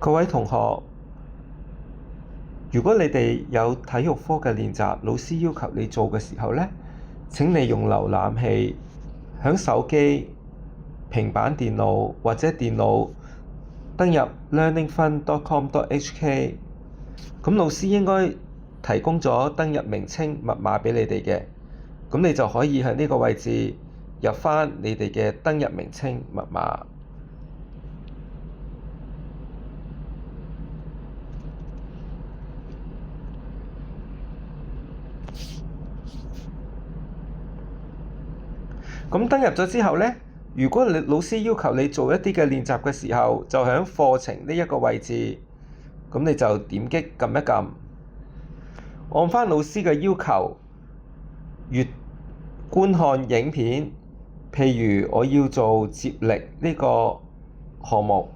各位同學，如果你哋有體育科嘅練習，老師要求你做嘅時候呢，請你用瀏覽器響手機、平板電腦或者電腦登入 learningfun.com.hk， 咁老師應該提供咗登入名稱密碼俾你哋嘅，咁你就可以喺呢個位置入返你哋嘅登入名稱密碼。咁登入咗之後呢，如果你老師要求你做一啲嘅練習嘅時候，就喺課程呢一個位置，咁你就點擊撳一撳，按返老師嘅要求，觀看影片。譬如我要做接力呢個項目，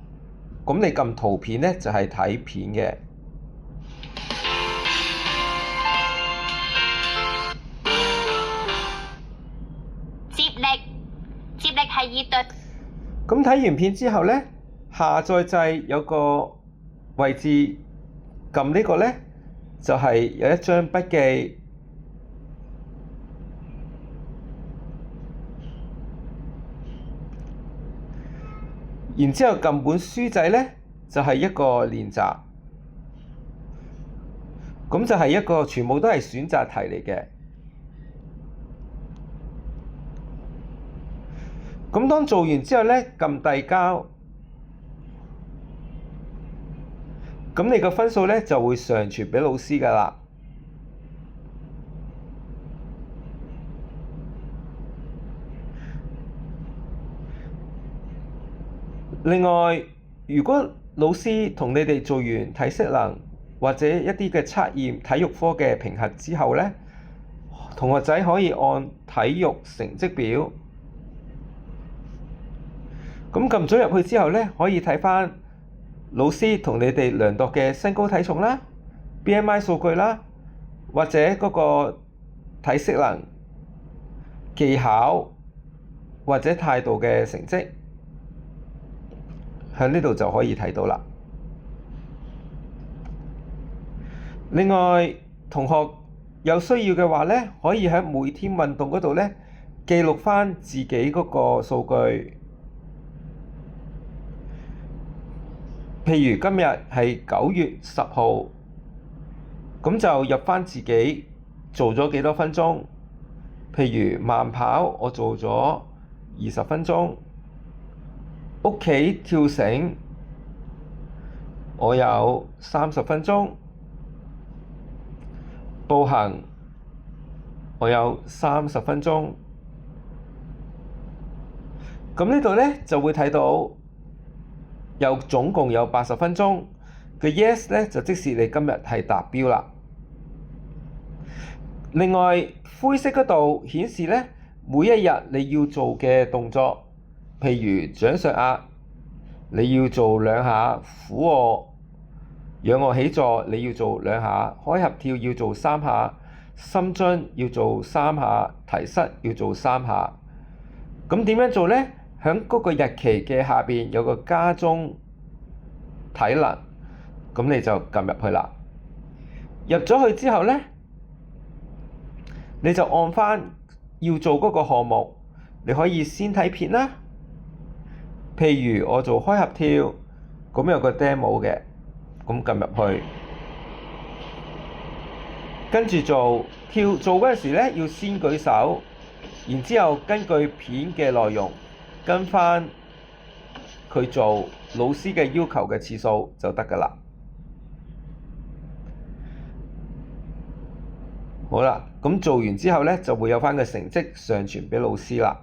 咁你撳圖片呢，就係睇片嘅。接力係熱對。咁睇完片之後呢，下載掣有個位置撳呢個呢，就係有一張筆記，然之後撳本書仔呢，就係一個練習，咁就係一個全部都係選擇題嚟嘅。咁當做完之後呢，撳遞交，咁你個分數呢就會上傳俾老師㗎喇。另外，如果老師同你哋做完體適能或者一啲嘅測驗、體育科嘅評核之後呢，同學仔可以按體育成績表。咁撳咗入去之後呢，可以睇返老師同你哋量度嘅身高體重啦、BMI 數據啦，或者嗰個體適能、技巧或者態度嘅成績，喺呢度就可以睇到啦。另外，同學有需要嘅話呢，可以喺每天運動嗰度呢，記錄返自己嗰個數據。譬如今日係9月10號，咁就入返自己做咗幾多分鐘。譬如慢跑，我做咗20分鐘；屋企跳繩，我有30分鐘；步行，我有30分鐘。咁呢度呢，就會睇到總共有80分鐘嘅 yes 呢，就即使你今日係達標啦。另外，灰色嗰度顯示呢，每一日你要做嘅動作，譬如掌上壓，你要做2下；俯臥、仰臥起坐，你要做2下；開合跳要做3下；深蹲要做3下；提膝要做3下。咁點樣做呢？喺嗰個日期嘅下邊有個加鐘體能，咁你就撳入去啦。入咗去之後呢，你就按返要做嗰個項目，你可以先睇片啦。譬如我做開合跳，咁有個 demo 嘅，咁撳入去，跟住做嗰陣時呢，要先舉手，然之後根據片嘅內容跟返佢做老師嘅要求嘅次數就得㗎啦。好啦，咁做完之後呢，就會有返個成績上傳俾老師啦。